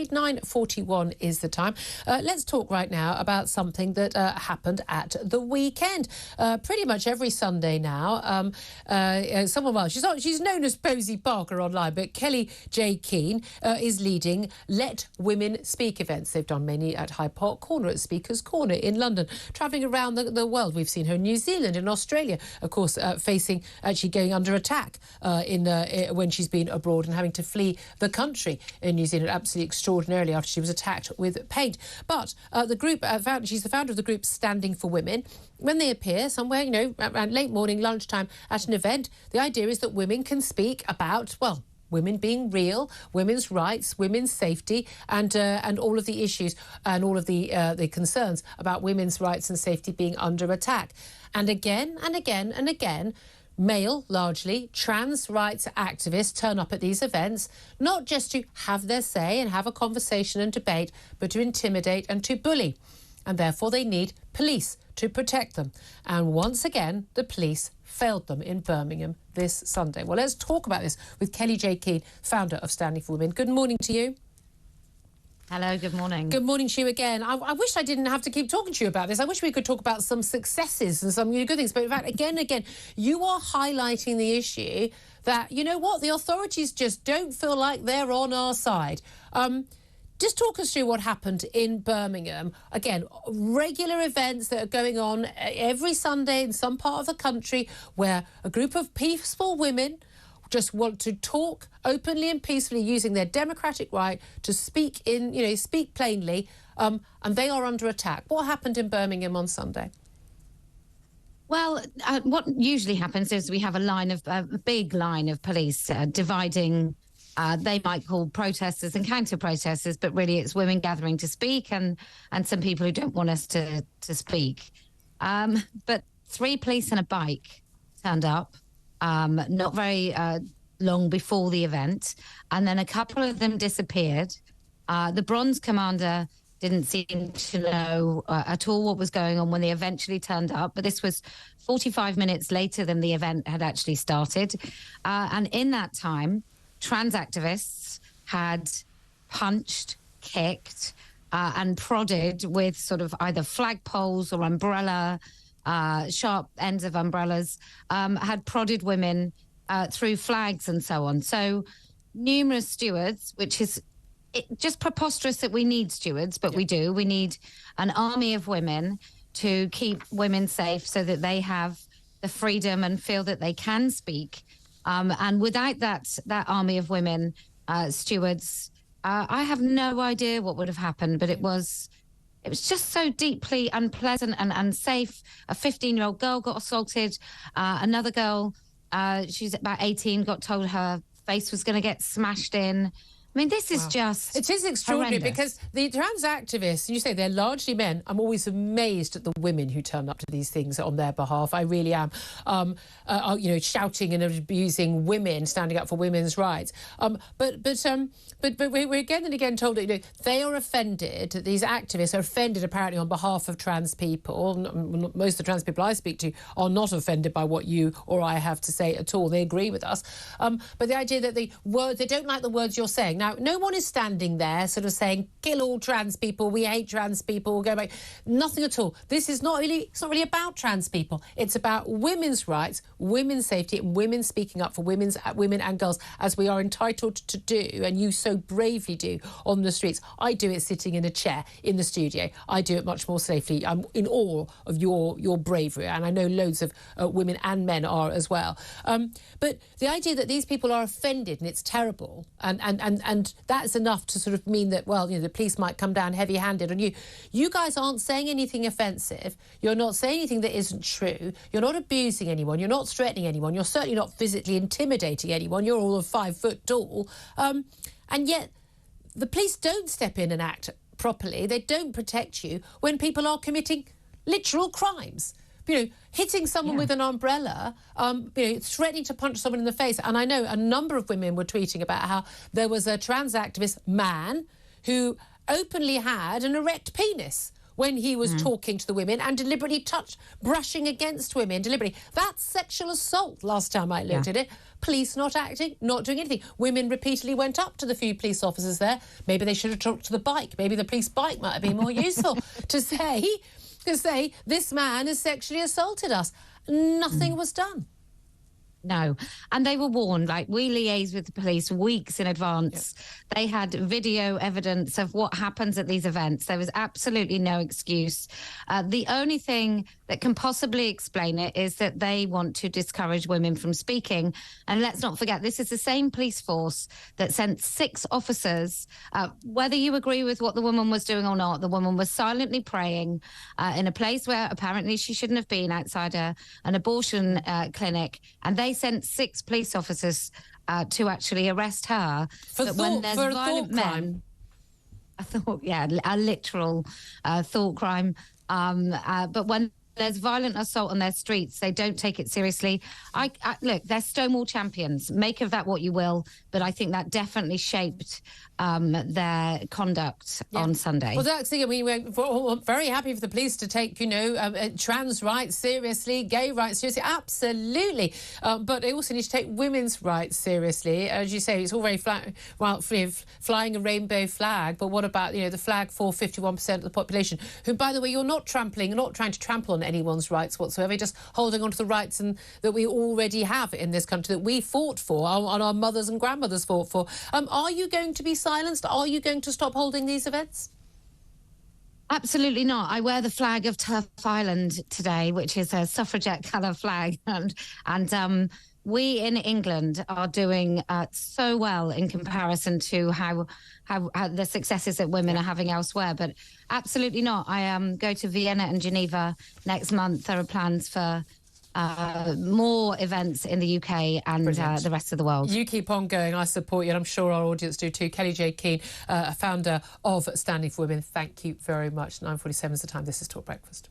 9:41 is the time. Let's talk right now about something that happened at the weekend. Pretty much every Sunday now, she's known as Posie Parker online, but Kellie-Jay Keen is leading Let Women Speak events. They've done many at Hyde Park Corner, at Speaker's Corner in London, travelling around the world. We've seen her in New Zealand, in Australia, of course, actually going under attack when she's been abroad and having to flee the country in New Zealand. Absolutely extraordinarily after she was attacked with paint. But the group, she's the founder of the group Standing for Women. When they appear somewhere, around late morning, lunchtime at an event, the idea is that women can speak about, well, women being real, women's rights, women's safety, and all of the issues and all of the concerns about women's rights and safety being under attack. And again and again and again, male, largely, trans rights activists turn up at these events, not just to have their say and have a conversation and debate, but to intimidate and to bully. And therefore they need police to protect them. And once again, the police failed them in Birmingham this Sunday. Well, let's talk about this with Kellie-Jay Keen, founder of Standing for Women. Good morning to you. Hello, good morning. Good morning to you again. I wish I didn't have to keep talking to you about this. I wish we could talk about some successes and some good things. But in fact, again, you are highlighting the issue that, you know what, the authorities just don't feel like they're on our side. Just talk us through what happened in Birmingham. Again, regular events that are going on every Sunday in some part of the country where a group of peaceful women just want to talk openly and peacefully using their democratic right to speak plainly, and they are under attack. What happened in Birmingham on Sunday? Well, what usually happens is we have a big line of police dividing. They might call protesters and counter-protesters, but really it's women gathering to speak and some people who don't want us to speak. But 3 police and a bike turned up. Not very long before the event, and then a couple of them disappeared. The bronze commander didn't seem to know at all what was going on when they eventually turned up, but this was 45 minutes later than the event had actually started. And in that time, trans activists had punched, kicked, and prodded with sort of either flagpoles or sharp ends of umbrellas, had prodded women through flags and so on. So numerous stewards, which is just preposterous that we need stewards, but we do. We need an army of women to keep women safe so that they have the freedom and feel that they can speak. And without that army of women, stewards, I have no idea what would have happened, but it was just so deeply unpleasant and unsafe. A 15-year-old girl got assaulted. Another girl, she's about 18, got told her face was going to get smashed in. I mean, this is just It is extraordinary horrendous. because the trans activists, you say they're largely men. I'm always amazed at the women who turn up to these things on their behalf. I really am. Shouting and abusing women, standing up for women's rights. But we're again and again told that they are offended. These activists are offended apparently on behalf of trans people. Most of the trans people I speak to are not offended by what you or I have to say at all. They agree with us. But the idea that they don't like the words you're saying. Now, no one is standing there sort of saying, kill all trans people, we hate trans people, we'll go back. Nothing at all. This is it's not really about trans people. It's about women's rights, women's safety, and women speaking up for women and girls, as we are entitled to do, and you so bravely do on the streets. I do it sitting in a chair in the studio. I do it much more safely. I'm in awe of your bravery, and I know loads of women and men are as well. But the idea that these people are offended, and it's terrible, and that's enough to sort of mean that, well, the police might come down heavy-handed on you. You guys aren't saying anything offensive. You're not saying anything that isn't true. You're not abusing anyone. You're not threatening anyone. You're certainly not physically intimidating anyone. You're all of 5 foot tall. And yet the police don't step in and act properly. They don't protect you when people are committing literal crimes. Hitting someone with an umbrella, threatening to punch someone in the face. And I know a number of women were tweeting about how there was a trans activist man who openly had an erect penis when he was talking to the women and deliberately brushing against women, deliberately. That's sexual assault last time I looked at it. Police not acting, not doing anything. Women repeatedly went up to the few police officers there. Maybe they should have talked to the bike. Maybe the police bike might have been more useful to say, this man has sexually assaulted us. Nothing was done. No. And they were warned, like we liaised with the police weeks in advance. They had video evidence of what happens at these events. There was absolutely no excuse. The only thing that can possibly explain it is that they want to discourage women from speaking. And let's not forget, this is the same police force that sent 6 officers. Whether you agree with what the woman was doing or not, the woman was silently praying in a place where apparently she shouldn't have been, outside an abortion clinic. And they sent 6 police officers to actually arrest her. For violent men, a literal thought crime. But when there's violent assault on their streets, they don't take it seriously. Look, they're Stonewall champions. Make of that what you will, but I think that definitely shaped their conduct on Sunday. Well, that's the thing. I mean, we're very happy for the police to take, trans rights seriously, gay rights seriously, absolutely. But they also need to take women's rights seriously. As you say, it's all very flying a rainbow flag, but what about, the flag for 51% of the population, who, by the way, you're not trying to trample on anyone's rights whatsoever, you're just holding on to the rights that we already have in this country, that we fought for, and our mothers and grandmothers fought for. Are you going to be silenced? Are you going to stop holding these events? Absolutely not. I wear the flag of TERF Island today, which is a suffragette colour flag, and we in England are doing so well in comparison to how the successes that women are having elsewhere. But absolutely not. I go to Vienna and Geneva next month. There are plans for more events in the UK and the rest of the world. You keep on going. I support you, and I'm sure our audience do too. Kellie-Jay Keen, founder of Standing for Women, thank you very much. 9:47 is the time. This is Talk Breakfast.